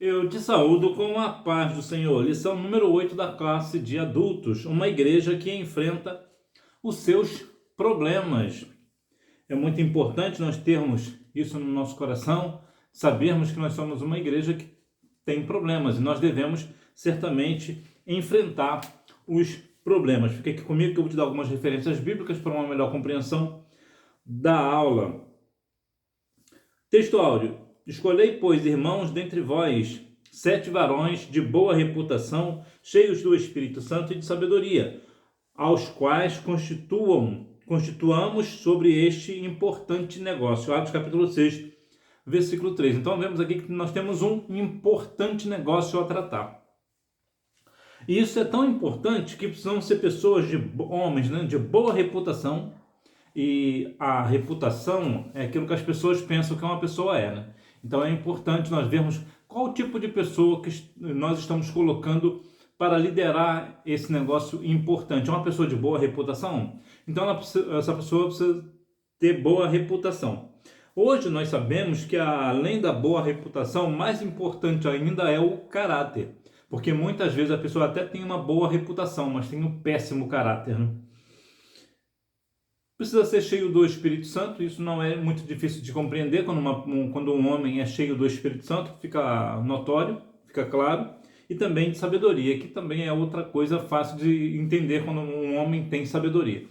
Eu te saúdo com a paz do Senhor. Lição número 8 da classe de adultos. Uma igreja que enfrenta os seus problemas. É muito importante nós termos isso no nosso coração, sabermos que nós somos uma igreja que tem problemas e nós devemos certamente enfrentar os problemas. Fique aqui comigo que eu vou te dar algumas referências bíblicas para uma melhor compreensão da aula. Texto áudio. Escolhei, pois, irmãos, dentre vós, 7 varões de boa reputação, cheios do Espírito Santo e de sabedoria, aos quais constituamos sobre este importante negócio. Atos capítulo 6, versículo 3. Então vemos aqui que nós temos um importante negócio a tratar. E isso é tão importante que precisam ser pessoas, homens, de boa reputação. E a reputação é aquilo que as pessoas pensam que uma pessoa é, né? Então é importante nós vermos qual tipo de pessoa que nós estamos colocando para liderar esse negócio importante. É uma pessoa de boa reputação? Então essa pessoa precisa ter boa reputação. Hoje nós sabemos que além da boa reputação, mais importante ainda é o caráter. Porque muitas vezes a pessoa até tem uma boa reputação, mas tem um péssimo caráter, né? Precisa ser cheio do Espírito Santo. Isso não é muito difícil de compreender. Quando um homem é cheio do Espírito Santo, fica notório, fica claro. E também de sabedoria, que também é outra coisa fácil de entender quando um homem tem sabedoria.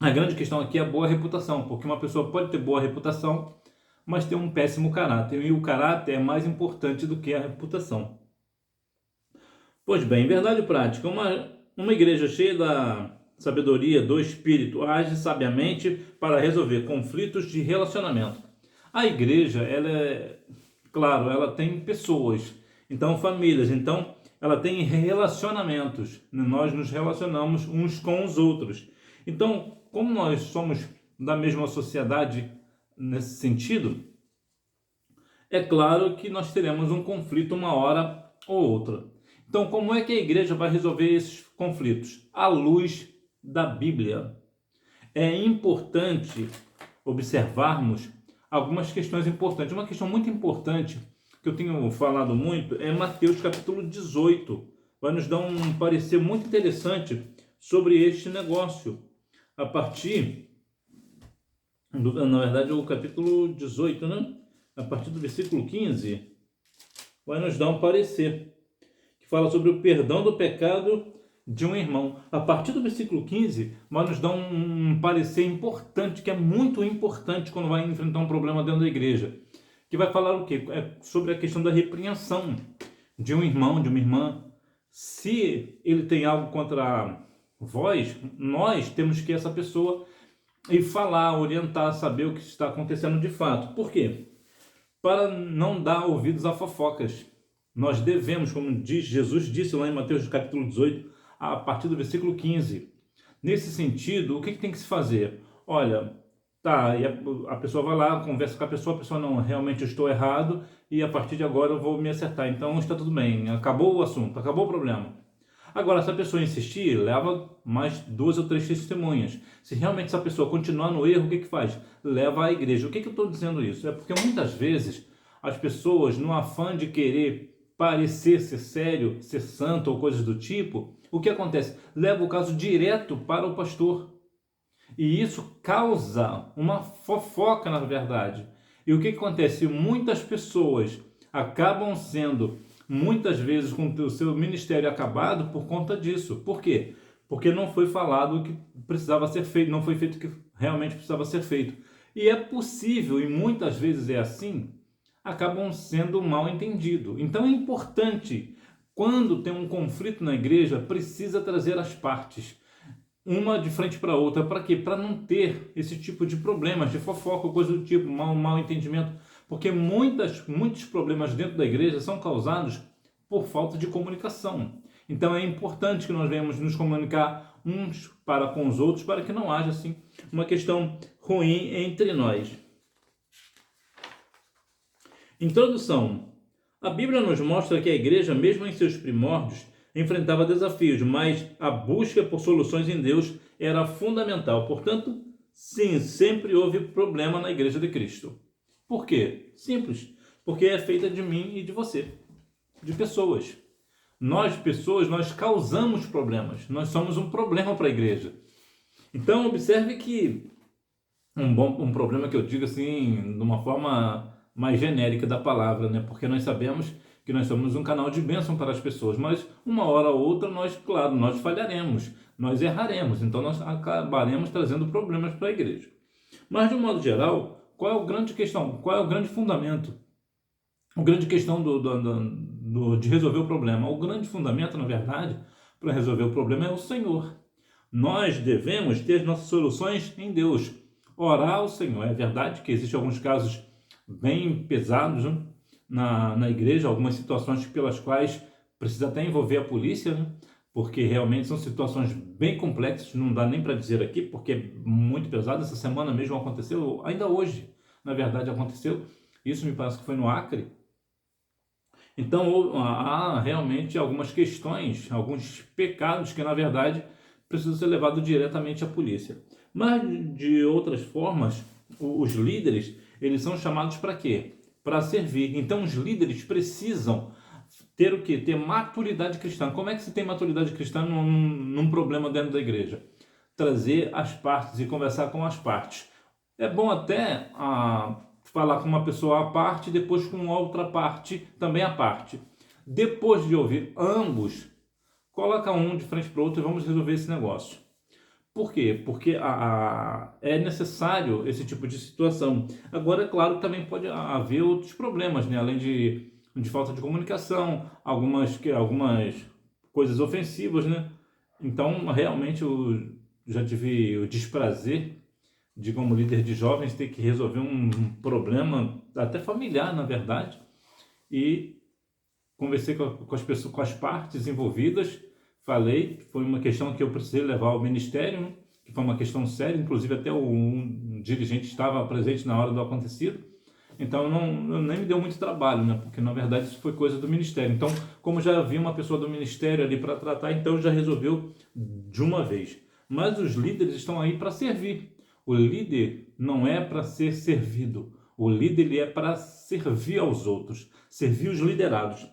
A grande questão aqui é a boa reputação, porque uma pessoa pode ter boa reputação, mas ter um péssimo caráter. E o caráter é mais importante do que a reputação. Pois bem, em verdade prática, uma igreja cheia da sabedoria do Espírito age sabiamente para resolver conflitos de relacionamento. A igreja, ela tem pessoas, então famílias, então ela tem relacionamentos. Nós nos relacionamos uns com os outros. Então, como nós somos da mesma sociedade nesse sentido, é claro que nós teremos um conflito uma hora ou outra. Então, como é que a igreja vai resolver esses conflitos? À luz da Bíblia. É importante observarmos algumas questões importantes. Uma questão muito importante que eu tenho falado muito é Mateus capítulo 18. Vai nos dar um parecer muito interessante sobre este negócio. A partir na verdade, o capítulo 18, né? A partir do versículo 15, vai nos dar um parecer que fala sobre o perdão do pecado de um irmão. A partir do versículo 15, vai nos dar um parecer importante, que é muito importante quando vai enfrentar um problema dentro da igreja. Que vai falar o quê? É sobre a questão da repreensão de um irmão, de uma irmã. Se ele tem algo contra vós, nós temos que essa pessoa e falar, orientar, saber o que está acontecendo de fato. Por quê? Para não dar ouvidos a fofocas. Nós devemos, como Jesus disse lá em Mateus capítulo 18, a partir do versículo 15. Nesse sentido, o que tem que se fazer? Olha, tá, e a pessoa vai lá, conversa com a pessoa não, realmente eu estou errado e a partir de agora eu vou me acertar. Então está tudo bem, acabou o assunto, acabou o problema. Agora, se a pessoa insistir, leva mais 2 ou 3 testemunhas. Se realmente essa pessoa continuar no erro, o que faz? Leva à igreja. O que eu estou dizendo isso? É porque muitas vezes as pessoas, no afã de querer parecer ser sério, ser santo ou coisas do tipo, o que acontece? Leva o caso direto para o pastor. E isso causa uma fofoca, na verdade. E o que acontece? Muitas pessoas acabam sendo, muitas vezes, com o seu ministério acabado por conta disso. Por quê? Porque não foi falado o que precisava ser feito, não foi feito o que realmente precisava ser feito. E é possível, e muitas vezes é assim, acabam sendo mal entendido. Então é importante, quando tem um conflito na igreja, precisa trazer as partes, uma de frente para a outra. Para quê? Para não ter esse tipo de problemas, de fofoca, coisa do tipo, mal entendimento. Porque muitos problemas dentro da igreja são causados por falta de comunicação. Então é importante que nós venhamos nos comunicar uns para com os outros, para que não haja assim uma questão ruim entre nós. Introdução. A Bíblia nos mostra que a igreja, mesmo em seus primórdios, enfrentava desafios, mas a busca por soluções em Deus era fundamental. Portanto, sim, sempre houve problema na igreja de Cristo. Por quê? Simples. porque é feita de mim e de você, de pessoas. Nós, pessoas, nós causamos problemas, nós somos um problema para a igreja. Então, observe que um problema que eu digo assim, de uma forma mais genérica da palavra, né? Porque nós sabemos que nós somos um canal de bênção para as pessoas, mas uma hora ou outra nós, claro, nós falharemos, nós erraremos, então nós acabaremos trazendo problemas para a igreja. Mas de um modo geral, qual é a grande questão? Qual é o grande fundamento? A grande questão de resolver o problema? O grande fundamento, na verdade, para resolver o problema é o Senhor. Nós devemos ter as nossas soluções em Deus. Orar ao Senhor. É verdade que existem alguns casos bem pesados, né, na igreja, algumas situações pelas quais precisa até envolver a polícia, né, porque realmente são situações bem complexas, não dá nem para dizer aqui, porque é muito pesado. Essa semana mesmo aconteceu, ainda hoje, na verdade, aconteceu. Isso me parece que foi no Acre. Então, há realmente algumas questões, alguns pecados que, na verdade, precisam ser levados diretamente à polícia. Mas, de outras formas, os líderes, eles são chamados para quê? Para servir. Então, os líderes precisam ter o quê? Ter maturidade cristã. Como é que se tem maturidade cristã num problema dentro da igreja? Trazer as partes e conversar com as partes. É bom até falar com uma pessoa à parte e depois com outra parte também à parte. Depois de ouvir ambos, coloca um de frente para o outro e vamos resolver esse negócio. Por quê? Porque é necessário esse tipo de situação. Agora, é claro que também pode haver outros problemas, né? Além de falta de comunicação, algumas coisas ofensivas, né? Então, realmente, eu já tive o desprazer de, como líder de jovens, ter que resolver um problema, até familiar, na verdade, e conversei com as pessoas, com as partes envolvidas, falei, foi uma questão que eu precisei levar ao ministério, né, que foi uma questão séria, inclusive até um dirigente estava presente na hora do acontecido, então nem me deu muito trabalho, né, porque na verdade isso foi coisa do ministério. Então, como já havia uma pessoa do ministério ali para tratar, então já resolveu de uma vez. Mas os líderes estão aí para servir. O líder não é para ser servido. O líder ele é para servir aos outros, servir os liderados.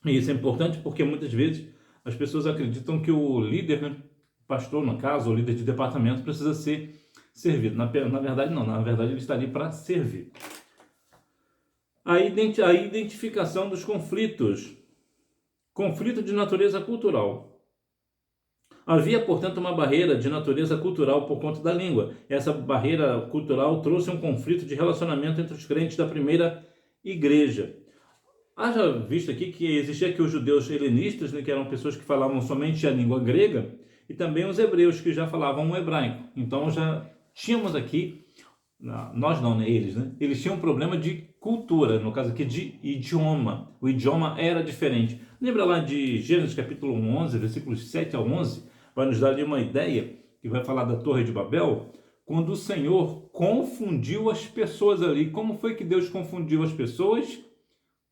E isso é importante porque muitas vezes as pessoas acreditam que o líder, né, pastor no caso, o líder de departamento, precisa ser servido. Na verdade não, na verdade ele está ali para servir. A identificação dos conflitos. Conflito de natureza cultural. Havia, portanto, uma barreira de natureza cultural por conta da língua. Essa barreira cultural trouxe um conflito de relacionamento entre os crentes da primeira igreja. Haja visto aqui que existia aqui os judeus helenistas, né, que eram pessoas que falavam somente a língua grega, e também os hebreus, que já falavam o hebraico. Então já tínhamos aqui, nós não, né, eles, né? Eles tinham um problema de cultura, no caso aqui de idioma. O idioma era diferente. Lembra lá de Gênesis capítulo 11, versículos 7 a 11? Vai nos dar ali uma ideia, que vai falar da Torre de Babel, quando o Senhor confundiu as pessoas ali. Como foi que Deus confundiu as pessoas?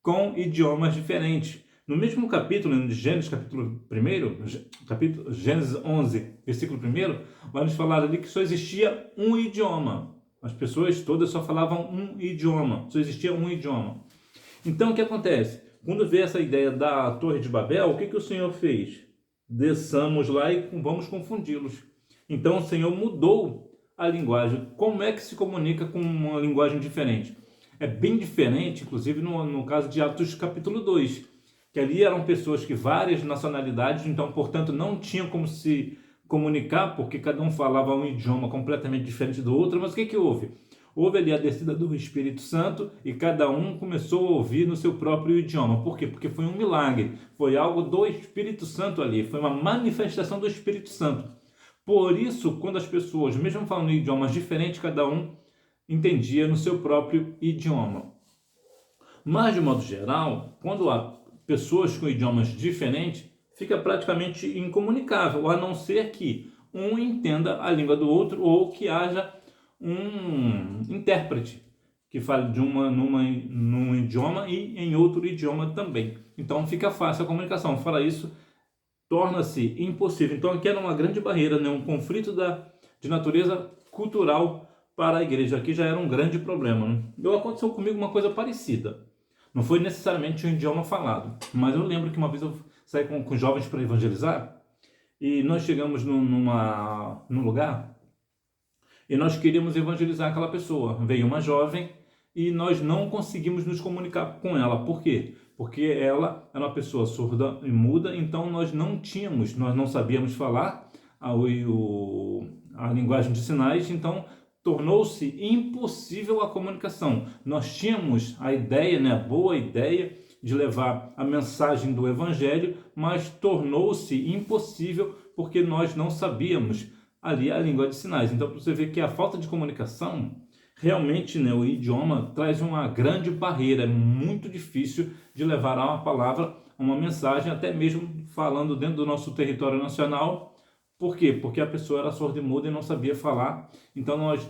Com idiomas diferentes. No mesmo capítulo, de Gênesis capítulo 1, Gênesis 11, versículo 1, vai nos falar ali que só existia um idioma. As pessoas todas só falavam um idioma, só existia um idioma. Então, o que acontece? Quando vê essa ideia da Torre de Babel, o que o Senhor fez? Desçamos lá e vamos confundi-los. Então, o Senhor mudou a linguagem. Como é que se comunica com uma linguagem diferente? É bem diferente, inclusive no caso de Atos capítulo 2, que ali eram pessoas que várias nacionalidades, então, portanto, não tinham como se comunicar, porque cada um falava um idioma completamente diferente do outro. Mas o que houve? Houve ali a descida do Espírito Santo e cada um começou a ouvir no seu próprio idioma. Por quê? Porque foi um milagre, foi algo do Espírito Santo ali, foi uma manifestação do Espírito Santo. Por isso, quando as pessoas, mesmo falando idiomas diferentes, cada um entendia no seu próprio idioma. Mas, de modo geral, quando há pessoas com idiomas diferentes, fica praticamente incomunicável, a não ser que um entenda a língua do outro ou que haja um intérprete que fale num idioma e em outro idioma também. Então fica fácil a comunicação. Fora isso, torna-se impossível. Então aqui era uma grande barreira, né? Um conflito de natureza cultural para a igreja. Aqui já era um grande problema, né? Aconteceu comigo uma coisa parecida. Não foi necessariamente um idioma falado, mas eu lembro que uma vez eu saí com jovens para evangelizar e nós chegamos num lugar e nós queríamos evangelizar aquela pessoa. Veio uma jovem e nós não conseguimos nos comunicar com ela. Por quê? Porque ela era uma pessoa surda e muda, então nós não sabíamos falar a linguagem de sinais, então tornou-se impossível a comunicação. Nós tínhamos a ideia, né, a boa ideia de levar a mensagem do Evangelho, mas tornou-se impossível porque nós não sabíamos ali a língua de sinais. Então você vê que a falta de comunicação, realmente, né, o idioma traz uma grande barreira, é muito difícil de levar uma palavra, uma mensagem, até mesmo falando dentro do nosso território nacional. Por quê? Porque a pessoa era surda e muda e não sabia falar, então nós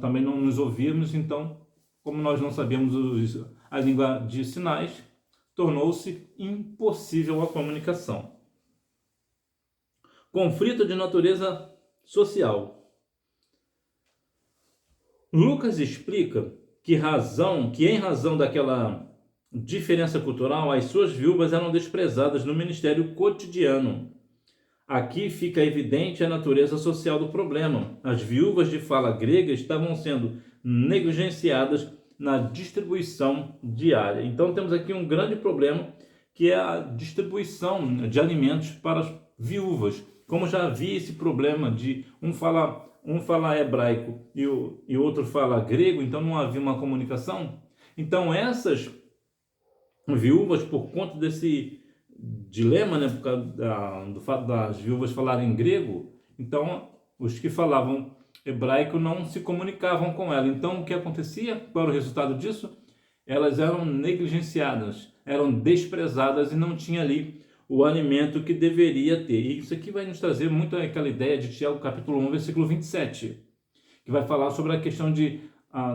também não nos ouvíamos, então, como nós não sabíamos a língua de sinais, tornou-se impossível a comunicação. Conflito de natureza social. Lucas explica que em razão daquela diferença cultural, as suas viúvas eram desprezadas no ministério cotidiano. Aqui fica evidente a natureza social do problema. As viúvas de fala grega estavam sendo negligenciadas na distribuição diária. Então temos aqui um grande problema, que é a distribuição de alimentos para as viúvas. Como já havia esse problema de um fala hebraico e o outro fala grego, então não havia uma comunicação. Então essas viúvas, por conta desse dilema, né, por causa do fato das viúvas falarem grego, então os que falavam hebraico não se comunicavam com ela. Então o que acontecia? Qual era o resultado disso? Elas eram negligenciadas, eram desprezadas e não tinha ali o alimento que deveria ter. E isso aqui vai nos trazer muito aquela ideia de Tiago capítulo 1, versículo 27, que vai falar sobre a questão de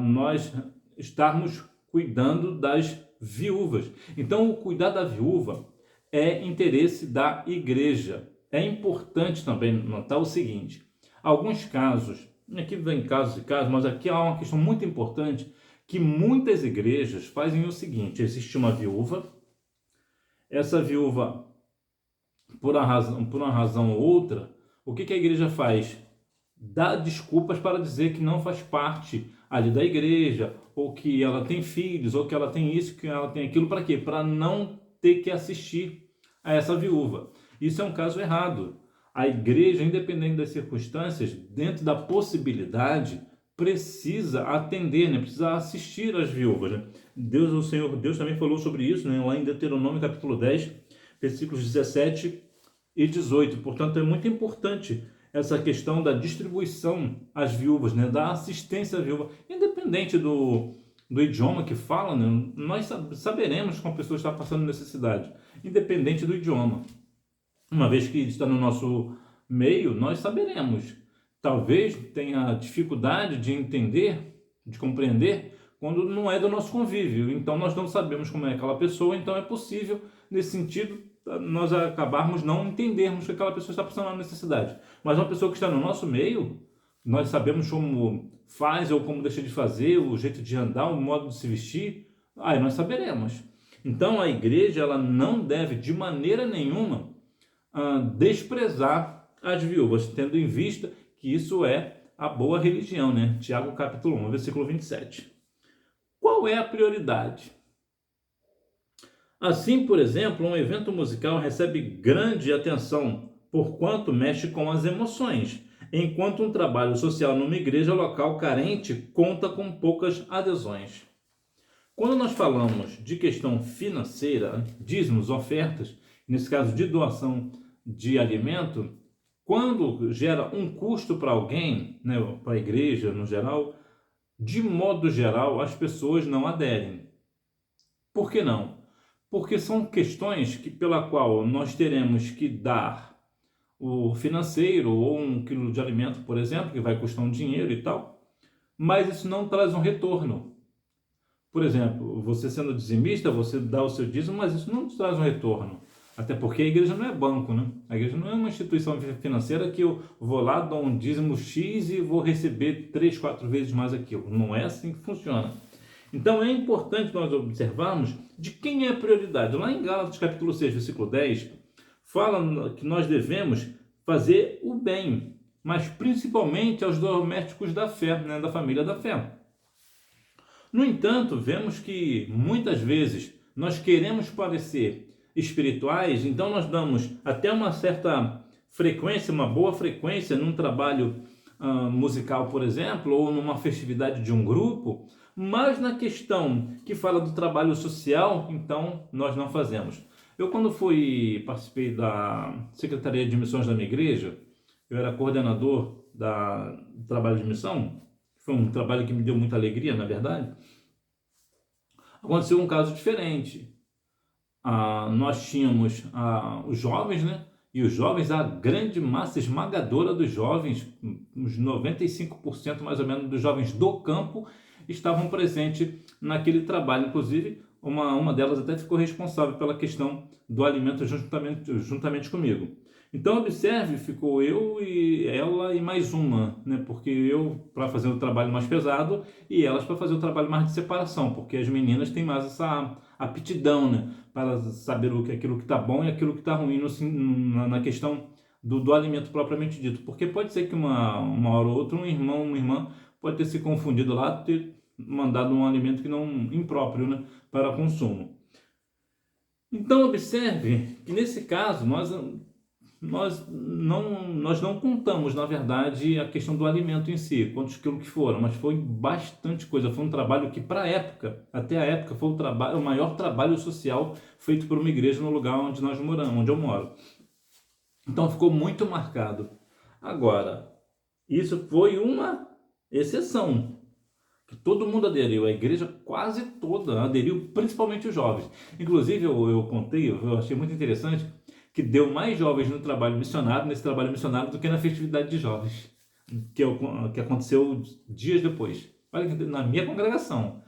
nós estarmos cuidando das viúvas. Então o cuidar da viúva é interesse da igreja. É importante também notar o seguinte: alguns casos, aqui vem casos e casos, mas aqui há uma questão muito importante, que muitas igrejas fazem o seguinte: existe uma viúva, essa viúva, por uma razão ou outra, o que a igreja faz? Dá desculpas para dizer que não faz parte ali da igreja, ou que ela tem filhos, ou que ela tem isso, que ela tem aquilo. Para quê? Para não ter que assistir a essa viúva. Isso é um caso errado. A igreja, independente das circunstâncias, dentro da possibilidade, precisa atender, né? Precisa assistir às viúvas, né? O Senhor Deus também falou sobre isso, né? Lá em Deuteronômio capítulo 10, versículos 17 e 18. Portanto, é muito importante essa questão da distribuição às viúvas, né? Da assistência à viúva, independente do idioma que fala, né? Nós saberemos como a pessoa está passando necessidade, independente do idioma. Uma vez que está no nosso meio, nós saberemos. Talvez tenha dificuldade de entender, de compreender, quando não é do nosso convívio. Então nós não sabemos como é aquela pessoa, então é possível, nesse sentido, nós acabarmos não entendermos que aquela pessoa está passando uma necessidade. Mas uma pessoa que está no nosso meio, nós sabemos como faz ou como deixa de fazer, o jeito de andar, o modo de se vestir, aí nós saberemos. Então a igreja, ela não deve de maneira nenhuma desprezar as viúvas, tendo em vista que isso é a boa religião, né? Tiago capítulo 1, versículo 27. Qual é a prioridade? Assim, por exemplo, um evento musical recebe grande atenção, porquanto mexe com as emoções, enquanto um trabalho social numa igreja local carente conta com poucas adesões. Quando nós falamos de questão financeira, dízimos, ofertas, nesse caso de doação de alimento, quando gera um custo para alguém, né, para a igreja no geral, de modo geral, as pessoas não aderem. Por que não? Porque são questões pela qual nós teremos que dar o financeiro ou 1 quilo de alimento, por exemplo, que vai custar um dinheiro e tal, mas isso não traz um retorno. Por exemplo, você sendo dizimista, você dá o seu dízimo, mas isso não traz um retorno. Até porque a igreja não é banco, né? A igreja não é uma instituição financeira que eu vou lá, dou um dízimo X e vou receber 3, 4 vezes mais aquilo. Não é assim que funciona. Então é importante nós observarmos de quem é a prioridade. Lá em Gálatas capítulo 6, versículo 10, fala que nós devemos fazer o bem, mas principalmente aos domésticos da fé, né, da família da fé. No entanto, vemos que muitas vezes nós queremos parecer espirituais, então nós damos até uma certa frequência, uma boa frequência num trabalho musical, por exemplo, ou numa festividade de um grupo, mas na questão que fala do trabalho social, então nós não fazemos. Eu, quando participei da Secretaria de Missões da minha igreja, eu era coordenador do trabalho de missão. Foi um trabalho que me deu muita alegria, na verdade. Aconteceu um caso diferente. Nós tínhamos os jovens, né? E os jovens, a grande massa esmagadora dos jovens, uns 95% mais ou menos dos jovens do campo, estavam presentes naquele trabalho. Inclusive, uma delas até ficou responsável pela questão do alimento juntamente comigo. Então, observe, ficou eu e ela e mais uma, né? Porque eu para fazer o trabalho mais pesado e elas para fazer o trabalho mais de separação, porque as meninas têm mais essa aptidão, né? Para saber aquilo que está bom e aquilo que está ruim na questão do alimento propriamente dito. Porque pode ser que uma hora ou outra um irmão, uma irmã pode ter se confundido lá, ter mandado um alimento que não impróprio, né? Para consumo. Então, observe que nesse caso nós não contamos, na verdade, a questão do alimento em si, quantos quilos que foram, mas foi bastante coisa. Foi um trabalho que, para a época, até a época, foi o maior trabalho social feito por uma igreja no lugar onde nós moramos, onde eu moro. Então ficou muito marcado. Agora, isso foi uma exceção, que todo mundo aderiu, a igreja quase toda aderiu, principalmente os jovens. Inclusive, eu contei, eu achei muito interessante, que deu mais jovens nesse trabalho missionário do que na festividade de jovens, que aconteceu dias depois. Olha, na minha congregação.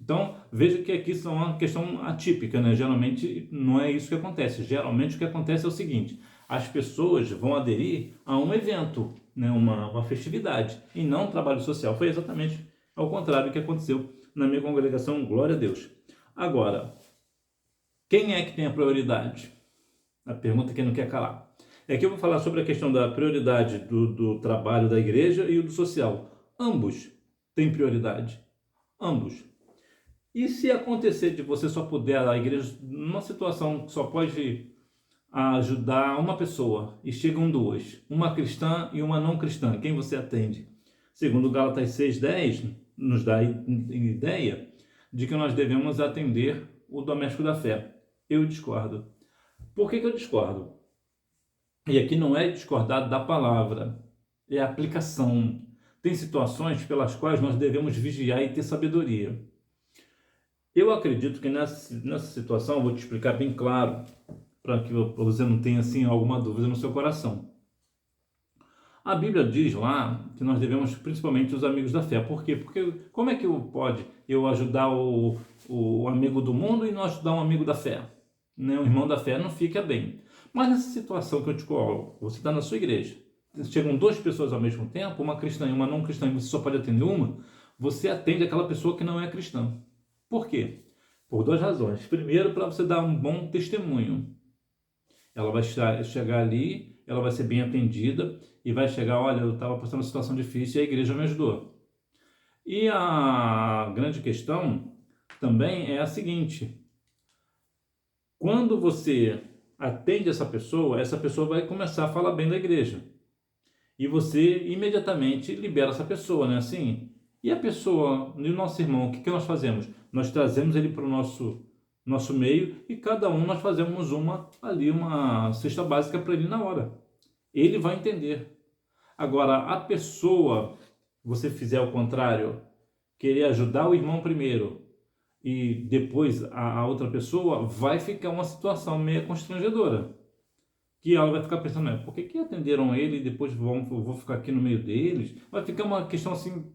Então, veja que aqui são uma questão atípica, né? Geralmente não é isso que acontece. Geralmente o que acontece é o seguinte: as pessoas vão aderir a um evento, né? Uma festividade, e não um trabalho social. Foi exatamente ao contrário do que aconteceu na minha congregação, glória a Deus. Agora, quem é que tem a prioridade? A pergunta que não quer calar. Aqui eu vou falar sobre a questão da prioridade do trabalho da igreja e o do social. Ambos têm prioridade. Ambos. E se acontecer de você só puder, a igreja, numa situação que só pode ajudar uma pessoa, e chegam duas, uma cristã e uma não cristã, quem você atende? Segundo Gálatas 6:10, nos dá a ideia de que nós devemos atender o doméstico da fé. Eu discordo. Por que eu discordo? E aqui não é discordar da palavra, é a aplicação. Tem situações pelas quais nós devemos vigiar e ter sabedoria. Eu acredito que nessa situação, vou te explicar bem claro, para que você não tenha assim alguma dúvida no seu coração. A Bíblia diz lá que nós devemos, principalmente os amigos da fé. Por quê? Porque como é que eu ajudar o amigo do mundo e não ajudar um amigo da fé? Né? O irmão da fé não fica bem. Mas nessa situação que eu te coloco, você está na sua igreja, chegam duas pessoas ao mesmo tempo, uma cristã e uma não cristã, e você só pode atender uma, você atende aquela pessoa que não é cristã. Por quê? Por duas razões. Primeiro, para você dar um bom testemunho. Ela vai chegar ali, ela vai ser bem atendida e vai chegar, olha, eu estava passando uma situação difícil e a igreja me ajudou. E a grande questão também é a seguinte: quando você atende essa pessoa vai começar a falar bem da igreja. E você imediatamente libera essa pessoa, né? Assim, e a pessoa, e o nosso irmão, o que nós fazemos? Nós trazemos ele para o nosso meio e cada um nós fazemos uma cesta básica para ele na hora. Ele vai entender. Agora, a pessoa, você fizer o contrário, querer ajudar o irmão primeiro e depois a outra pessoa, vai ficar uma situação meio constrangedora. Que ela vai ficar pensando, por que atenderam ele e depois vou ficar aqui no meio deles? Vai ficar uma questão assim,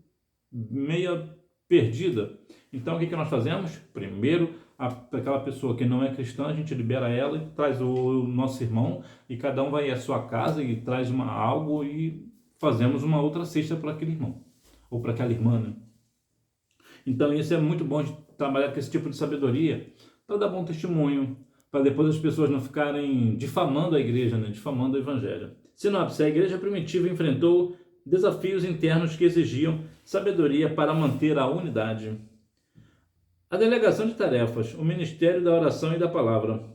meia perdida. Então, o que nós fazemos? Primeiro, aquela pessoa que não é cristã, a gente libera ela e traz o nosso irmão, e cada um vai à sua casa e traz algo e fazemos uma outra cesta para aquele irmão, ou para aquela irmã, né? Então isso é muito bom de trabalhar com esse tipo de sabedoria, para dar bom testemunho, para depois as pessoas não ficarem difamando a igreja, né? Difamando o evangelho. Sinopse: a igreja primitiva enfrentou desafios internos que exigiam sabedoria para manter a unidade. A delegação de tarefas, o ministério da oração e da palavra.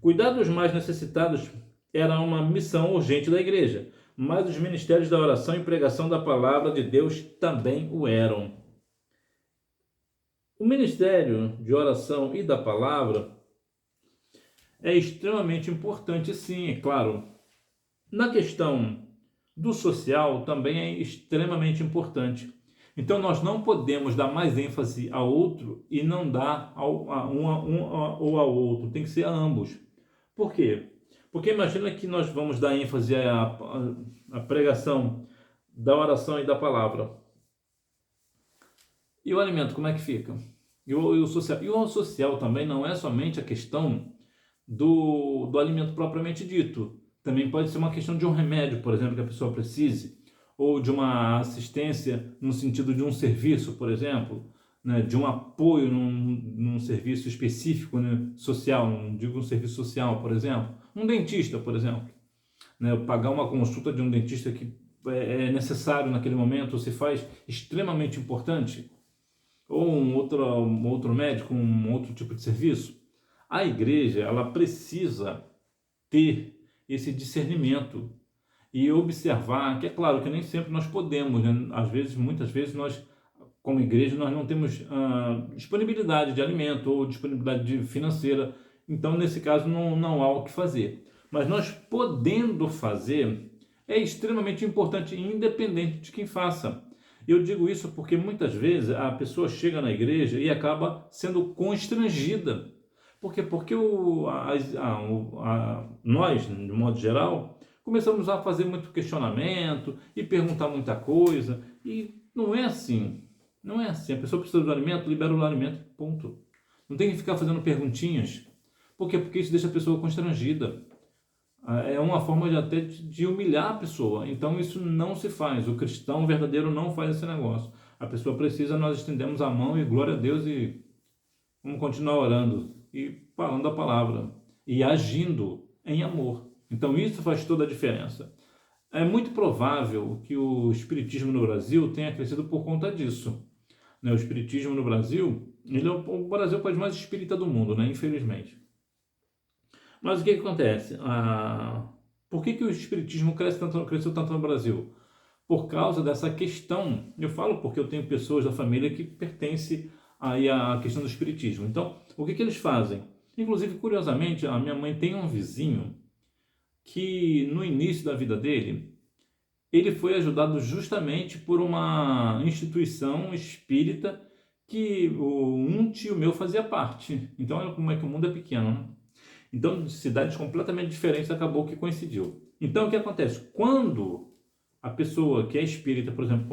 Cuidar dos mais necessitados era uma missão urgente da igreja, mas os ministérios da oração e pregação da palavra de Deus também o eram. O ministério de oração e da palavra é extremamente importante, sim, é claro. Na questão do social também é extremamente importante. Então nós não podemos dar mais ênfase a outro e não dar ou ao outro, tem que ser a ambos. Por quê? Porque imagina que nós vamos dar ênfase à pregação da oração e da palavra. E o alimento, como é que fica? E o social? E o social também não é somente a questão do alimento propriamente dito. Também pode ser uma questão de um remédio, por exemplo, que a pessoa precise, ou de uma assistência no sentido de um serviço, por exemplo, né, de um apoio num serviço específico, né, social, não digo um serviço social, por exemplo, um dentista, por exemplo, né, pagar uma consulta de um dentista que é necessário naquele momento, se faz extremamente importante, ou um outro médico, um outro tipo de serviço. A igreja, ela precisa ter esse discernimento e observar que é claro que nem sempre nós podemos, né? Muitas vezes nós, como igreja, nós não temos disponibilidade de alimento ou disponibilidade financeira, então nesse caso não há o que fazer. Mas nós podendo fazer, é extremamente importante, independente de quem faça. Eu digo isso porque muitas vezes a pessoa chega na igreja e acaba sendo constrangida. Por quê? Porque nós, de modo geral, começamos a fazer muito questionamento e perguntar muita coisa. E não é assim. Não é assim. A pessoa precisa do alimento, libera o alimento, ponto. Não tem que ficar fazendo perguntinhas. Por quê? Porque isso deixa a pessoa constrangida. É uma forma até de humilhar a pessoa. Então isso não se faz. O cristão verdadeiro não faz esse negócio. A pessoa precisa, nós estendemos a mão e glória a Deus e vamos continuar orando e falando a palavra e agindo em amor. Então isso faz toda a diferença. É muito provável que o espiritismo no Brasil tenha crescido por conta disso. O espiritismo no Brasil, o Brasil é o país mais espírita do mundo, né? Infelizmente. Mas o que acontece? Por que o espiritismo cresceu tanto no Brasil? Por causa dessa questão. Eu falo porque eu tenho pessoas da família que pertencem aí à questão do espiritismo. Então, o que eles fazem? Inclusive, curiosamente, a minha mãe tem um vizinho que no início da vida dele, ele foi ajudado justamente por uma instituição espírita que um tio meu fazia parte. Então, olha como é que o mundo é pequeno, né? Então, de cidades completamente diferentes, acabou que coincidiu. Então, o que acontece? Quando a pessoa que é espírita, por exemplo,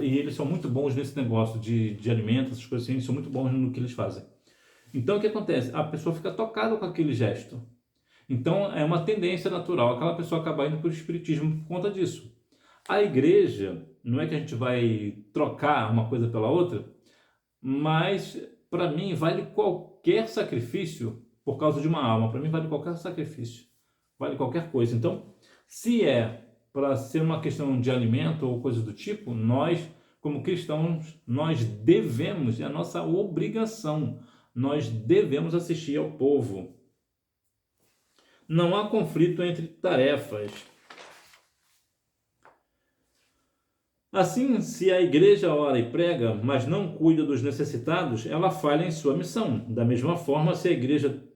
e eles são muito bons nesse negócio de alimentos, essas coisas assim, eles são muito bons no que eles fazem. Então, o que acontece? A pessoa fica tocada com aquele gesto. Então, é uma tendência natural aquela pessoa acabar indo para o espiritismo por conta disso. A igreja, não é que a gente vai trocar uma coisa pela outra, mas, para mim, vale qualquer sacrifício por causa de uma alma. Para mim, vale qualquer sacrifício. Vale qualquer coisa. Então, se é para ser uma questão de alimento ou coisa do tipo, nós, como cristãos, nós devemos, é a nossa obrigação, nós devemos assistir ao povo. Não há conflito entre tarefas. Assim, se a igreja ora e prega, mas não cuida dos necessitados, ela falha em sua missão. Da mesma forma, se a igreja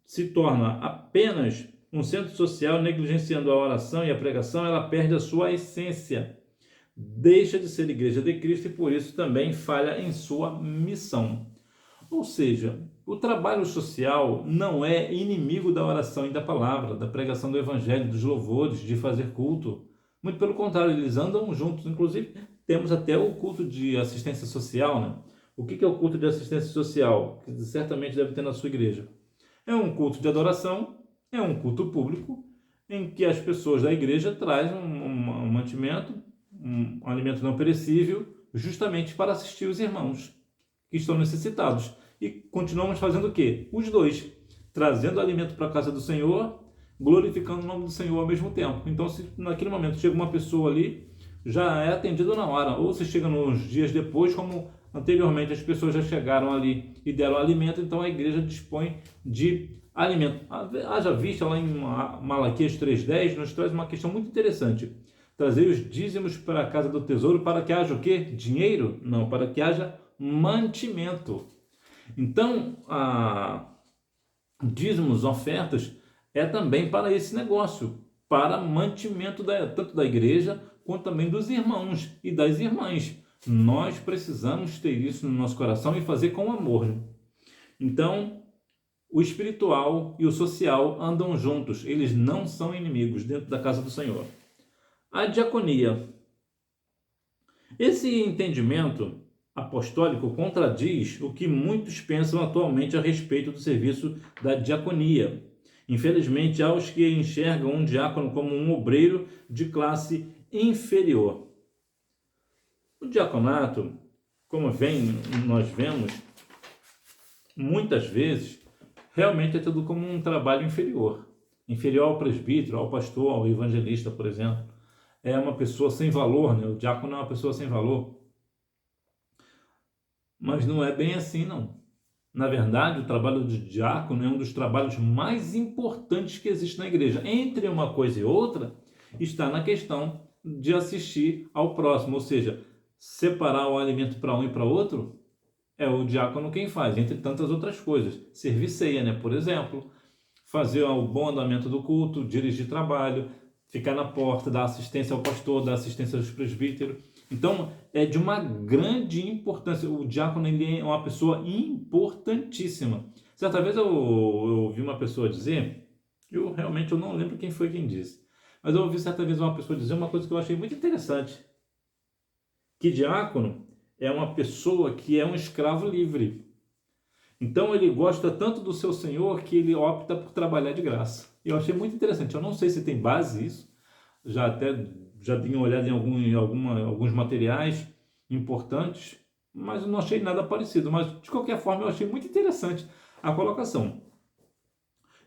se torna apenas um centro social, negligenciando a oração e a pregação, ela perde a sua essência. Deixa de ser igreja de Cristo e por isso também falha em sua missão. Ou seja, o trabalho social não é inimigo da oração e da palavra, da pregação do evangelho, dos louvores, de fazer culto. Muito pelo contrário, eles andam juntos. Inclusive, temos até o culto de assistência social, né? O que é o culto de assistência social, que certamente deve ter na sua igreja? É um culto de adoração, é um culto público, em que as pessoas da igreja trazem um mantimento, um alimento não perecível, justamente para assistir os irmãos que estão necessitados. E continuamos fazendo o quê? Os dois, trazendo alimento para a casa do Senhor, glorificando o nome do Senhor ao mesmo tempo. Então, se naquele momento chega uma pessoa ali, já é atendido na hora. Ou se chega nos dias depois, como anteriormente as pessoas já chegaram ali e deram alimento, então a igreja dispõe de alimento. Haja vista lá em Malaquias 3,10, nos traz uma questão muito interessante. Trazer os dízimos para a casa do tesouro para que haja o quê? Dinheiro? Não, para que haja mantimento. Então, dízimos, ofertas, é também para esse negócio, para mantimento tanto da igreja quanto também dos irmãos e das irmãs. Nós precisamos ter isso no nosso coração e fazer com amor. Então, o espiritual e o social andam juntos, eles não são inimigos dentro da casa do Senhor. A diaconia. Esse entendimento apostólico contradiz o que muitos pensam atualmente a respeito do serviço da diaconia. Infelizmente, há os que enxergam um diácono como um obreiro de classe inferior. O diaconato, como nós vemos, muitas vezes, realmente é tido como um trabalho inferior. Inferior ao presbítero, ao pastor, ao evangelista, por exemplo. É uma pessoa sem valor, né? O diácono é uma pessoa sem valor. Mas não é bem assim, não. Na verdade, o trabalho de diácono é um dos trabalhos mais importantes que existe na igreja. Entre uma coisa e outra, está na questão de assistir ao próximo, ou seja, separar o alimento para um e para outro, é o diácono quem faz, entre tantas outras coisas. Servir ceia, né? Por exemplo, fazer o bom andamento do culto, dirigir trabalho, ficar na porta, dar assistência ao pastor, dar assistência aos presbíteros. Então, é de uma grande importância. O diácono, ele é uma pessoa importantíssima. Certa vez eu ouvi uma pessoa dizer, eu não lembro quem foi quem disse, mas eu ouvi certa vez uma pessoa dizer uma coisa que eu achei muito interessante, que diácono é uma pessoa que é um escravo livre. Então, ele gosta tanto do seu senhor que ele opta por trabalhar de graça. Eu achei muito interessante. Eu não sei se tem base isso, já dei uma olhada em alguns materiais importantes, mas eu não achei nada parecido. Mas, de qualquer forma, eu achei muito interessante a colocação.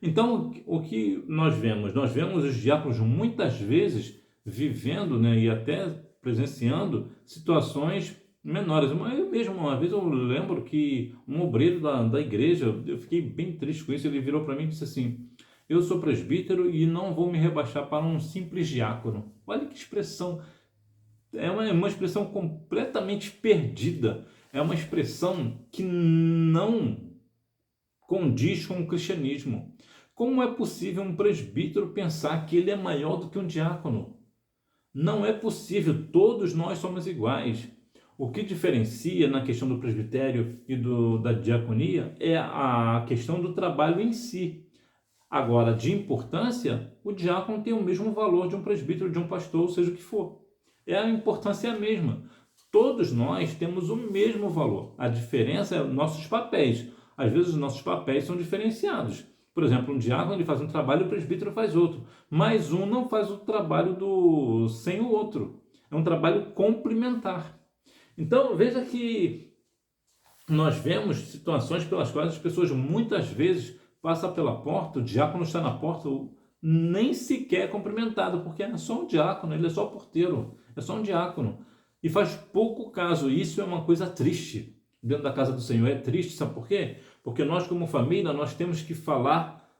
Então, o que nós vemos? Nós vemos os diáconos muitas vezes vivendo, né, e até presenciando situações menores. Uma vez eu lembro que um obreiro da igreja, eu fiquei bem triste com isso, ele virou para mim e disse assim: eu sou presbítero e não vou me rebaixar para um simples diácono. Olha que expressão, é uma expressão completamente perdida, é uma expressão que não condiz com o cristianismo. Como é possível um presbítero pensar que ele é maior do que um diácono? Não é possível, todos nós somos iguais. O que diferencia na questão do presbitério e da diaconia é a questão do trabalho em si. Agora, de importância, o diácono tem o mesmo valor de um presbítero, de um pastor, seja o que for. A importância é a mesma. Todos nós temos o mesmo valor. A diferença é nossos papéis. Às vezes, os nossos papéis são diferenciados. Por exemplo, um diácono ele faz um trabalho e o presbítero faz outro. Mas um não faz o trabalho sem o outro. É um trabalho complementar. Então, veja que nós vemos situações pelas quais as pessoas muitas vezes passam pela porta, o diácono está na porta, nem sequer é cumprimentado, porque é só um diácono, ele é só porteiro, é só um diácono. E faz pouco caso, isso é uma coisa triste. Dentro da casa do Senhor é triste, sabe por quê? Porque nós como família, nós temos que falar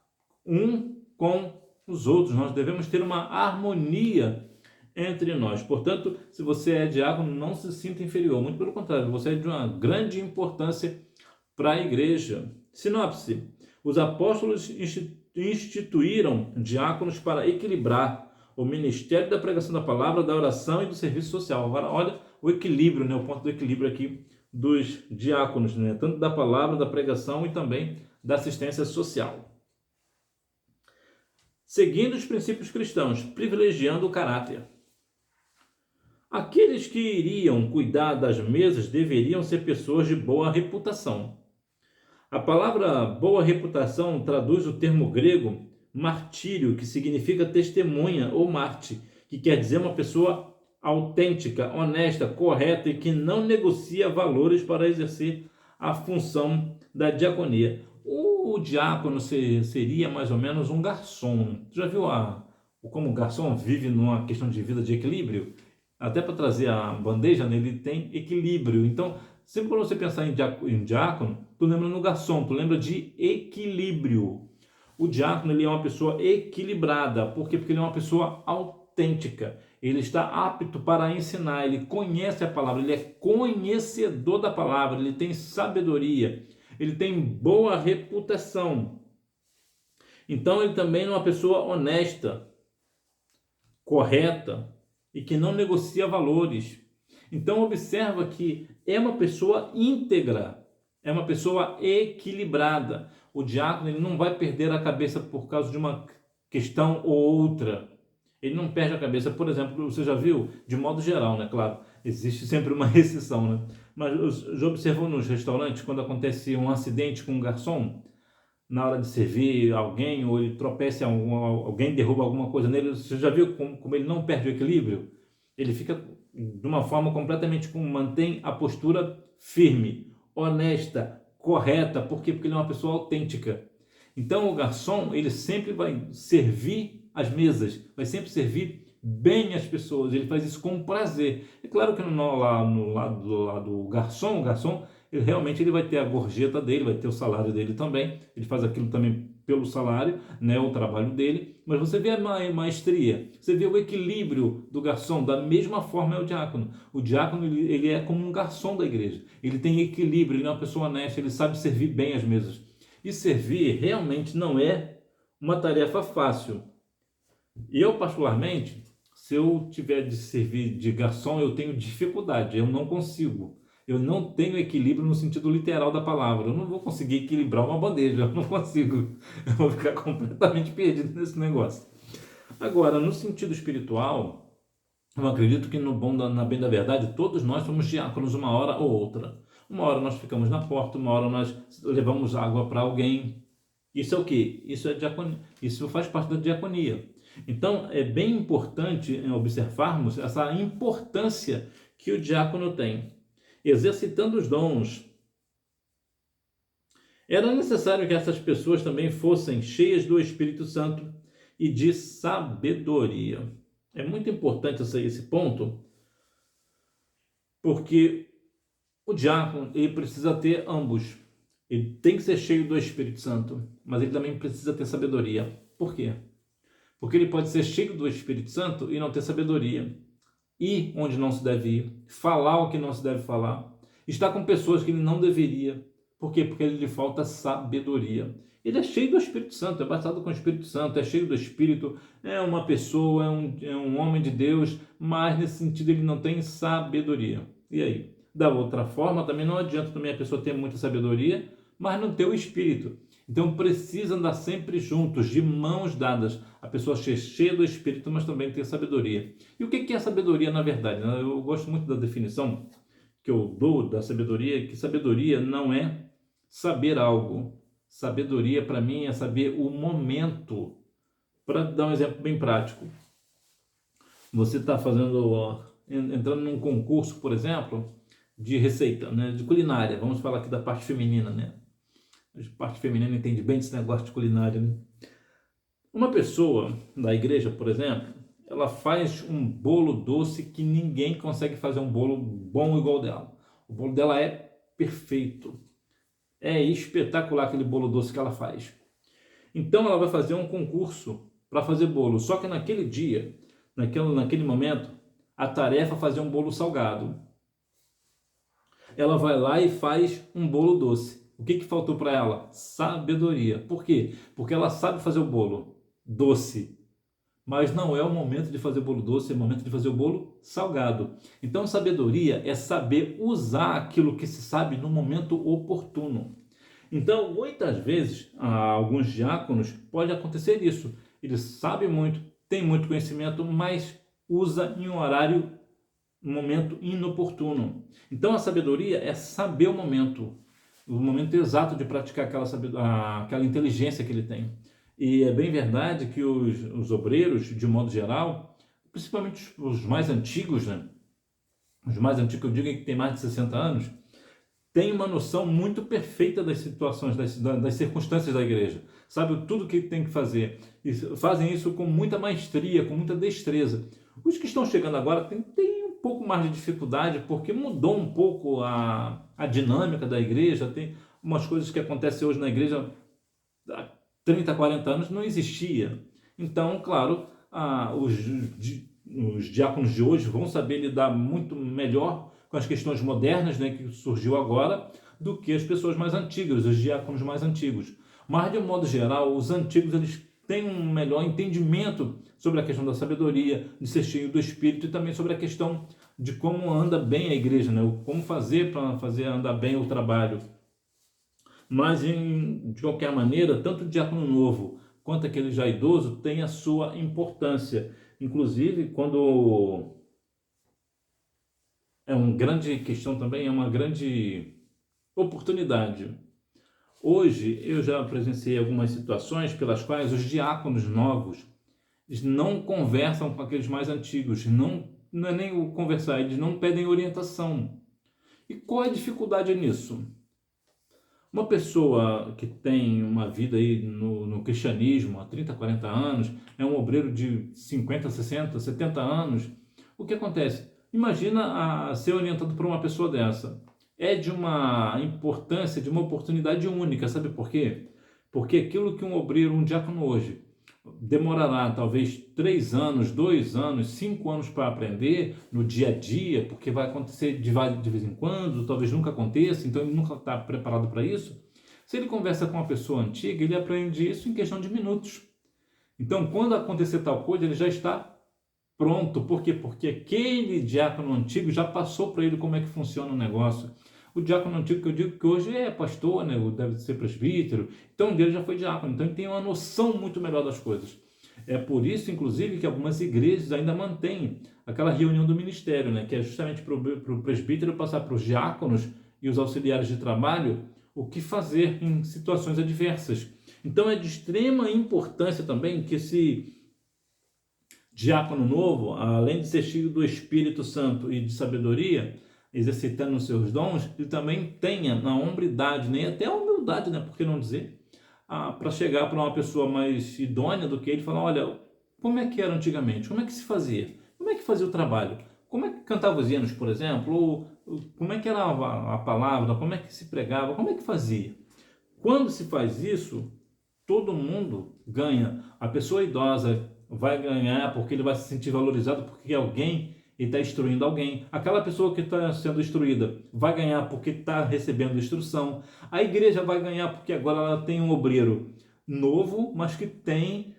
um com os outros, nós devemos ter uma harmonia entre nós. Portanto, se você é diácono, não se sinta inferior, muito pelo contrário, você é de uma grande importância para a igreja. Sinopse: os apóstolos instituíram diáconos para equilibrar o ministério da pregação da palavra, da oração e do serviço social. Agora, olha o equilíbrio, né? O ponto do equilíbrio aqui dos diáconos, né? Tanto da palavra, da pregação e também da assistência social. Seguindo os princípios cristãos, privilegiando o caráter. Aqueles que iriam cuidar das mesas deveriam ser pessoas de boa reputação. A palavra boa reputação traduz o termo grego martírio, que significa testemunha, ou marte, que quer dizer uma pessoa autêntica, honesta, correta e que não negocia valores para exercer a função da diaconia. O diácono seria mais ou menos um garçom. Já viu como o garçom vive numa questão de vida de equilíbrio? Até para trazer a bandeja, né, ele tem equilíbrio. Então, sempre quando você pensar em diácono, tu lembra no garçom, tu lembra de equilíbrio. O diácono, ele é uma pessoa equilibrada. Por quê? Porque ele é uma pessoa autêntica. Ele está apto para ensinar, ele conhece a palavra, ele é conhecedor da palavra, ele tem sabedoria, ele tem boa reputação. Então, ele também é uma pessoa honesta, correta e que não negocia valores. Então, observa que é uma pessoa íntegra, é uma pessoa equilibrada. O diácono, ele não vai perder a cabeça por causa de uma questão ou outra. Ele não perde a cabeça. Por exemplo, você já viu, de modo geral, né? Claro, existe sempre uma exceção, né? Mas já observou nos restaurantes, quando acontece um acidente com um garçom, na hora de servir alguém, ou ele tropeça, alguém derruba alguma coisa nele, você já viu como ele não perde o equilíbrio? Ele fica de uma forma completamente, mantém a postura firme, honesta, correta. Por quê? Porque ele é uma pessoa autêntica. Então o garçom, ele sempre vai servir as mesas, vai sempre servir bem as pessoas, ele faz isso com prazer. É claro que no lado do garçom, o garçom, ele vai ter a gorjeta dele, vai ter o salário dele também, ele faz aquilo também pelo salário, né, o trabalho dele, mas você vê a maestria, você vê o equilíbrio do garçom. Da mesma forma é o diácono. O diácono, ele é como um garçom da igreja, ele tem equilíbrio, ele é uma pessoa honesta, ele sabe servir bem as mesas. E servir realmente não é uma tarefa fácil. Eu, particularmente, se eu tiver de servir de garçom, eu tenho dificuldade, eu não consigo. Eu não tenho equilíbrio no sentido literal da palavra. Eu não vou conseguir equilibrar uma bandeja, eu não consigo. Eu vou ficar completamente perdido nesse negócio. Agora, no sentido espiritual, eu acredito que na bem da verdade, todos nós somos diáconos uma hora ou outra. Uma hora nós ficamos na porta, uma hora nós levamos água para alguém. Isso é o quê? Isso é diaconia. Isso faz parte da diaconia. Então, é bem importante observarmos essa importância que o diácono tem. Exercitando os dons. Era necessário que essas pessoas também fossem cheias do Espírito Santo e de sabedoria. É muito importante esse ponto, porque o diácono, ele precisa ter ambos. Ele tem que ser cheio do Espírito Santo, mas ele também precisa ter sabedoria. Por quê? Porque ele pode ser cheio do Espírito Santo e não ter sabedoria. Ir onde não se deve ir, falar o que não se deve falar, estar com pessoas que ele não deveria. Por quê? Porque lhe falta sabedoria. Ele é cheio do Espírito Santo, é batizado com o Espírito Santo, é cheio do Espírito, é uma pessoa, é um homem de Deus, mas nesse sentido ele não tem sabedoria. E aí? Da outra forma, também não adianta também a pessoa ter muita sabedoria, mas não ter o Espírito. Então precisa andar sempre juntos, de mãos dadas. A pessoa cheia do Espírito, mas também ter sabedoria. E o que é sabedoria na verdade? Eu gosto muito da definição que eu dou da sabedoria, que sabedoria não é saber algo. Sabedoria para mim é saber o momento. Para dar um exemplo bem prático. Você está entrando num concurso, por exemplo, de receita, né, de culinária. Vamos falar aqui da parte feminina, né? A parte feminina entende bem desse negócio de culinária, né? Uma pessoa da igreja, por exemplo, ela faz um bolo doce que ninguém consegue fazer um bolo bom igual dela. O bolo dela é perfeito. É espetacular aquele bolo doce que ela faz. Então ela vai fazer um concurso para fazer bolo. Só que naquele dia, naquele momento, a tarefa é fazer um bolo salgado. Ela vai lá e faz um bolo doce. O que faltou para ela? Sabedoria. Por quê? Porque ela sabe fazer o bolo doce, mas não é o momento de fazer o bolo doce, é o momento de fazer o bolo salgado. Então, sabedoria é saber usar aquilo que se sabe no momento oportuno. Então, muitas vezes, a alguns diáconos, pode acontecer isso. Ele sabe muito, tem muito conhecimento, mas usa em um horário um momento inoportuno. Então a sabedoria é saber o momento exato de praticar aquela inteligência que ele tem. E é bem verdade que os obreiros, de modo geral, principalmente os mais antigos, né? Os mais antigos, eu digo que tem mais de 60 anos, têm uma noção muito perfeita das situações, das circunstâncias da igreja. Sabe tudo o que tem que fazer. E fazem isso com muita maestria, com muita destreza. Os que estão chegando agora têm um pouco mais de dificuldade, porque mudou um pouco a dinâmica da igreja. Tem umas coisas que acontecem hoje na igreja há 30, 40 anos não existia. Então, claro, os diáconos de hoje vão saber lidar muito melhor com as questões modernas, né, que surgiu agora, do que as pessoas mais antigas, os diáconos mais antigos. Mas, de um modo geral, os antigos eles têm um melhor entendimento sobre a questão da sabedoria, de ser cheio do Espírito e também sobre a questão de como anda bem a igreja, né, como fazer para fazer andar bem o trabalho. Mas, de qualquer maneira, tanto o diácono novo quanto aquele já idoso tem a sua importância. Inclusive, quando é uma grande questão também, é uma grande oportunidade. Hoje, eu já presenciei algumas situações pelas quais os diáconos novos eles não conversam com aqueles mais antigos, não é nem o conversar, eles não pedem orientação. E qual é a dificuldade nisso? Uma pessoa que tem uma vida aí no cristianismo há 30, 40 anos, é um obreiro de 50, 60, 70 anos, o que acontece? Imagina ser orientado por uma pessoa dessa. É de uma importância, de uma oportunidade única, sabe por quê? Porque aquilo que um obreiro, um diácono hoje, demorará talvez 3 anos, 2 anos, 5 anos para aprender no dia a dia, porque vai acontecer de vez em quando, talvez nunca aconteça, então ele nunca está preparado para isso. Se ele conversa com uma pessoa antiga, ele aprende isso em questão de minutos. Então, quando acontecer tal coisa, ele já está pronto. Por quê? Porque aquele diácono antigo já passou para ele como é que funciona o negócio. O diácono antigo que eu digo que hoje é pastor, né? Deve ser presbítero, então ele já foi diácono, então ele tem uma noção muito melhor das coisas. É por isso, inclusive, que algumas igrejas ainda mantêm aquela reunião do ministério, né? Que é justamente para o presbítero passar para os diáconos e os auxiliares de trabalho o que fazer em situações adversas. Então é de extrema importância também que esse diácono novo, além de ser cheio do Espírito Santo e de sabedoria, exercitando os seus dons, ele também tenha a hombridade, nem até a humildade, né? Por que não dizer? Para chegar para uma pessoa mais idônea do que ele e falar, olha, como é que era antigamente? Como é que se fazia? Como é que fazia o trabalho? Como é que cantava os hinos, por exemplo? Ou como é que era a palavra? Como é que se pregava? Como é que fazia? Quando se faz isso, todo mundo ganha. A pessoa idosa vai ganhar porque ele vai se sentir valorizado porque alguém está instruindo alguém. Aquela pessoa que está sendo instruída vai ganhar porque está recebendo instrução. A igreja vai ganhar porque agora ela tem um obreiro novo, mas que tem,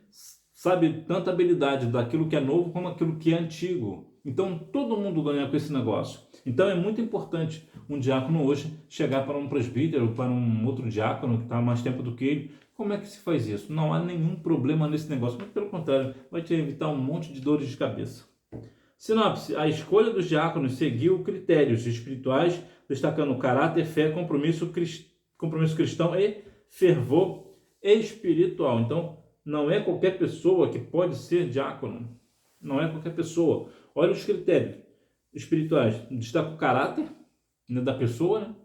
sabe, tanta habilidade daquilo que é novo como aquilo que é antigo. Então todo mundo ganha com esse negócio. Então é muito importante um diácono hoje chegar para um presbítero, para um outro diácono que está há mais tempo do que ele. Como é que se faz isso? Não há nenhum problema nesse negócio, mas pelo contrário, vai te evitar um monte de dores de cabeça. Sinopse: a escolha dos diáconos seguiu critérios espirituais, destacando caráter, fé, compromisso cristão e fervor espiritual. Então, não é qualquer pessoa que pode ser diácono. Não é qualquer pessoa. Olha os critérios espirituais. Destaca o caráter, né, da pessoa, né?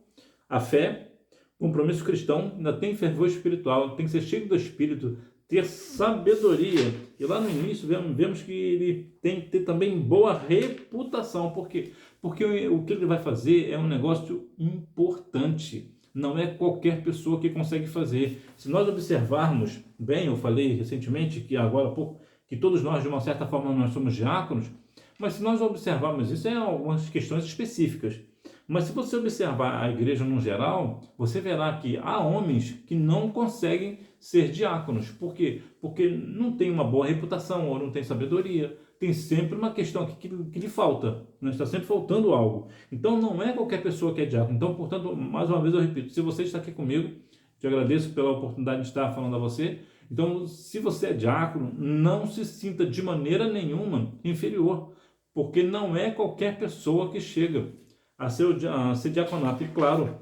A fé, compromisso cristão, ainda tem fervor espiritual, tem que ser cheio do Espírito, ter sabedoria. E lá no início vemos que ele tem que ter também boa reputação. Por quê? Porque o que ele vai fazer é um negócio importante. Não é qualquer pessoa que consegue fazer. Se nós observarmos bem, eu falei recentemente que agora há pouco, que todos nós, de uma certa forma, nós somos diáconos, mas se nós observarmos isso, é algumas questões específicas. Mas se você observar a igreja no geral, você verá que há homens que não conseguem ser diáconos. Por quê? Porque não tem uma boa reputação ou não tem sabedoria. Tem sempre uma questão que lhe falta, né? Está sempre faltando algo. Então não é qualquer pessoa que é diácono. Então, portanto, mais uma vez eu repito, se você está aqui comigo, te agradeço pela oportunidade de estar falando a você. Então, se você é diácono, não se sinta de maneira nenhuma inferior. porque não é qualquer pessoa que chega a ser diaconato. E claro,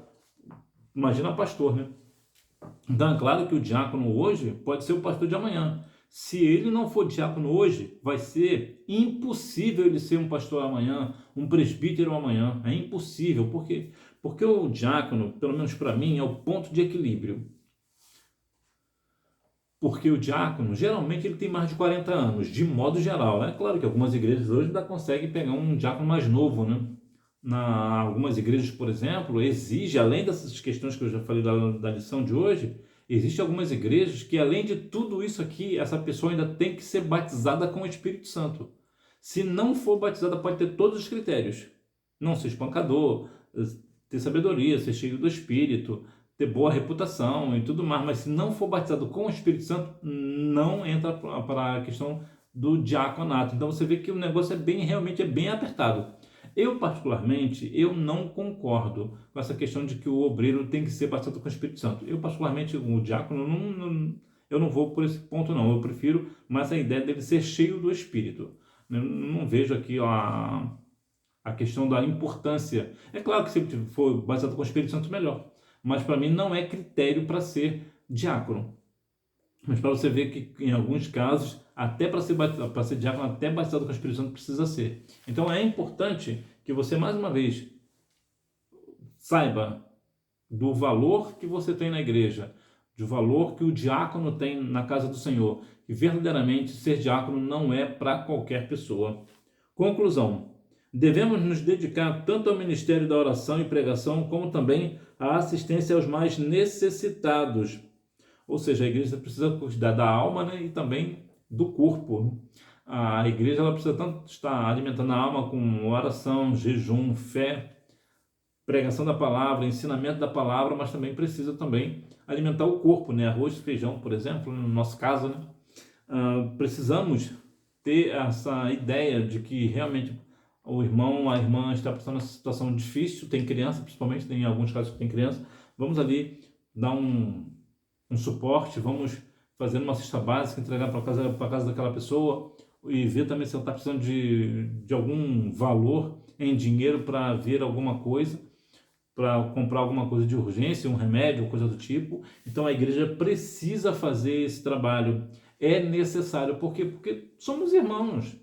imagina pastor, né? Então é claro que o diácono hoje pode ser o pastor de amanhã. Se ele não for diácono hoje, vai ser impossível ele ser um pastor amanhã, um presbítero amanhã. É impossível, porque o diácono, pelo menos para mim, é o ponto de equilíbrio. Porque o diácono, geralmente, ele tem mais de 40 anos, de modo geral. É claro que algumas igrejas hoje ainda conseguem pegar um diácono mais novo, né? Algumas igrejas, por exemplo, exige, além dessas questões que eu já falei da lição de hoje, existem algumas igrejas que, além de tudo isso aqui, essa pessoa ainda tem que ser batizada com o Espírito Santo. Se não for batizada, pode ter todos os critérios. Não ser espancador, ter sabedoria, ser cheio do Espírito, ter boa reputação e tudo mais, mas se não for batizado com o Espírito Santo, não entra para a questão do diaconato. Então você vê que o negócio realmente é bem apertado. Eu, particularmente, eu não concordo com essa questão de que o obreiro tem que ser batizado com o Espírito Santo. Eu, particularmente, o diácono, eu não vou por esse ponto, não. Eu prefiro mais a ideia dele ser cheio do Espírito. Eu não vejo aqui a questão da importância. É claro que se ele for batizado com o Espírito Santo, melhor. Mas para mim não é critério para ser diácono. Mas para você ver que em alguns casos, até para ser diácono, até batizado com o Espírito Santo precisa ser. Então é importante que você, mais uma vez, saiba do valor que você tem na igreja, do valor que o diácono tem na casa do Senhor. E verdadeiramente ser diácono não é para qualquer pessoa. Conclusão. Devemos nos dedicar tanto ao ministério da oração e pregação, como também à assistência aos mais necessitados. Ou seja, a igreja precisa cuidar da alma, né, e também do corpo. A igreja ela precisa tanto estar alimentando a alma com oração, jejum, fé, pregação da palavra, ensinamento da palavra, mas também precisa também alimentar o corpo, né? Arroz e feijão, por exemplo, no nosso caso, né? Precisamos ter essa ideia de que realmente o irmão, a irmã está passando essa situação difícil, tem criança, principalmente, tem alguns casos que tem criança, vamos ali dar um suporte, vamos fazer uma cesta básica, entregar para casa daquela pessoa e ver também se ela está precisando de algum valor em dinheiro para ver alguma coisa, para comprar alguma coisa de urgência, um remédio, coisa do tipo. Então a igreja precisa fazer esse trabalho, é necessário, porque somos irmãos.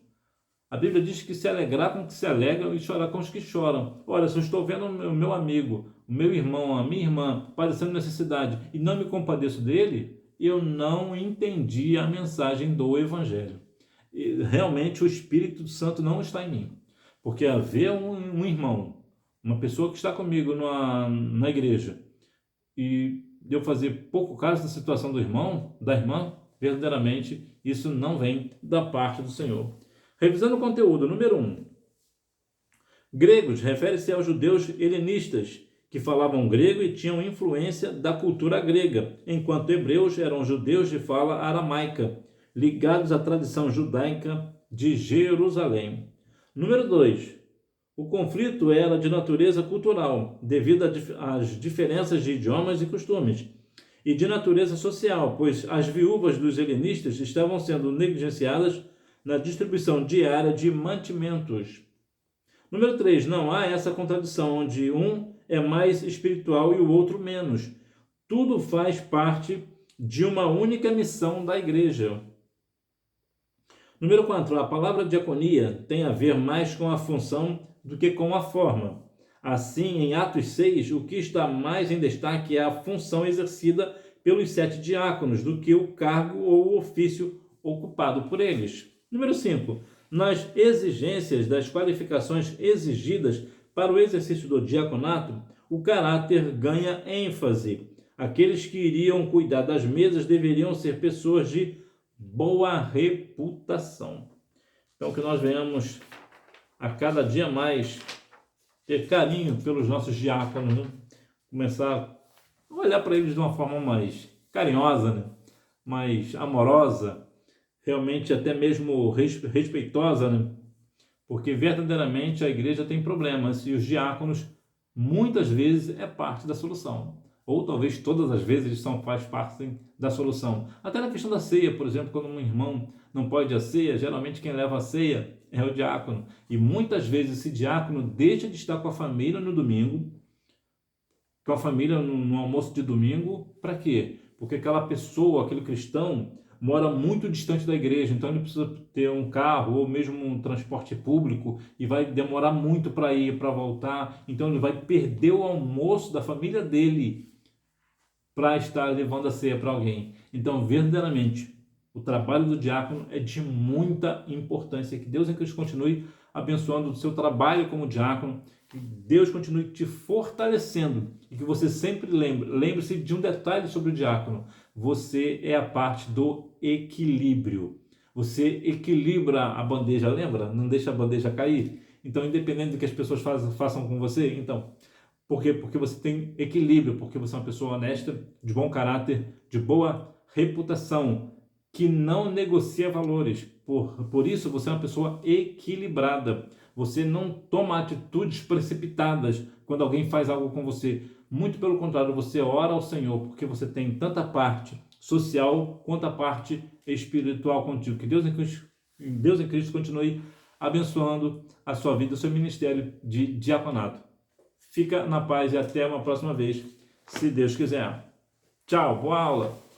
A Bíblia diz que se alegrar com os que se alegram e chorar com os que choram. Olha, se eu estou vendo o meu amigo, o meu irmão, a minha irmã padecendo necessidade e não me compadeço dele, eu não entendi a mensagem do Evangelho. E, realmente o Espírito Santo não está em mim. Porque haver um irmão, uma pessoa que está comigo na igreja, e eu fazer pouco caso da situação do irmão, da irmã, verdadeiramente isso não vem da parte do Senhor. Revisando o conteúdo, número 1. Gregos refere-se aos judeus helenistas, que falavam grego e tinham influência da cultura grega, enquanto hebreus eram judeus de fala aramaica, ligados à tradição judaica de Jerusalém. Número 2. O conflito era de natureza cultural, devido às diferenças de idiomas e costumes, e de natureza social, pois as viúvas dos helenistas estavam sendo negligenciadas na distribuição diária de mantimentos. Número 3. Não há essa contradição onde um é mais espiritual e o outro menos. Tudo faz parte de uma única missão da igreja. Número 4. A palavra diaconia tem a ver mais com a função do que com a forma. Assim, em Atos 6, o que está mais em destaque é a função exercida pelos 7 diáconos do que o cargo ou o ofício ocupado por eles. Número 5. Nas exigências das qualificações exigidas para o exercício do diaconato, o caráter ganha ênfase. Aqueles que iriam cuidar das mesas deveriam ser pessoas de boa reputação. Então, que nós venhamos a cada dia mais ter carinho pelos nossos diáconos, né? Começar a olhar para eles de uma forma mais carinhosa, né? Mais amorosa, realmente até mesmo respeitosa, né? Porque verdadeiramente a igreja tem problemas e os diáconos muitas vezes é parte da solução. ou talvez todas as vezes faz parte da solução. Até na questão da ceia, por exemplo, quando um irmão não pode ir à ceia, geralmente quem leva a ceia é o diácono. E muitas vezes esse diácono deixa de estar com a família no domingo, com a família no almoço de domingo, para quê? Porque aquela pessoa, aquele cristão, mora muito distante da igreja, então ele precisa ter um carro ou mesmo um transporte público e vai demorar muito para ir, para voltar, então ele vai perder o almoço da família dele para estar levando a ceia para alguém. Então, verdadeiramente, o trabalho do diácono é de muita importância. Que Deus em Cristo continue abençoando o seu trabalho como diácono, que Deus continue te fortalecendo e que você sempre lembre-se de um detalhe sobre o diácono: você é a parte do equilíbrio. Você equilibra a bandeja, lembra? Não deixa a bandeja cair. Então, independente do que as pessoas façam com você, então, por quê? Porque você tem equilíbrio, porque você é uma pessoa honesta, de bom caráter, de boa reputação, que não negocia valores. Por isso, você é uma pessoa equilibrada. Você não toma atitudes precipitadas quando alguém faz algo com você. Muito pelo contrário, você ora ao Senhor, porque você tem tanta parte social quanto a parte espiritual contigo. Que Deus em Cristo continue abençoando a sua vida, o seu ministério de diaconato. Fica na paz e até uma próxima vez, se Deus quiser. Tchau, boa aula!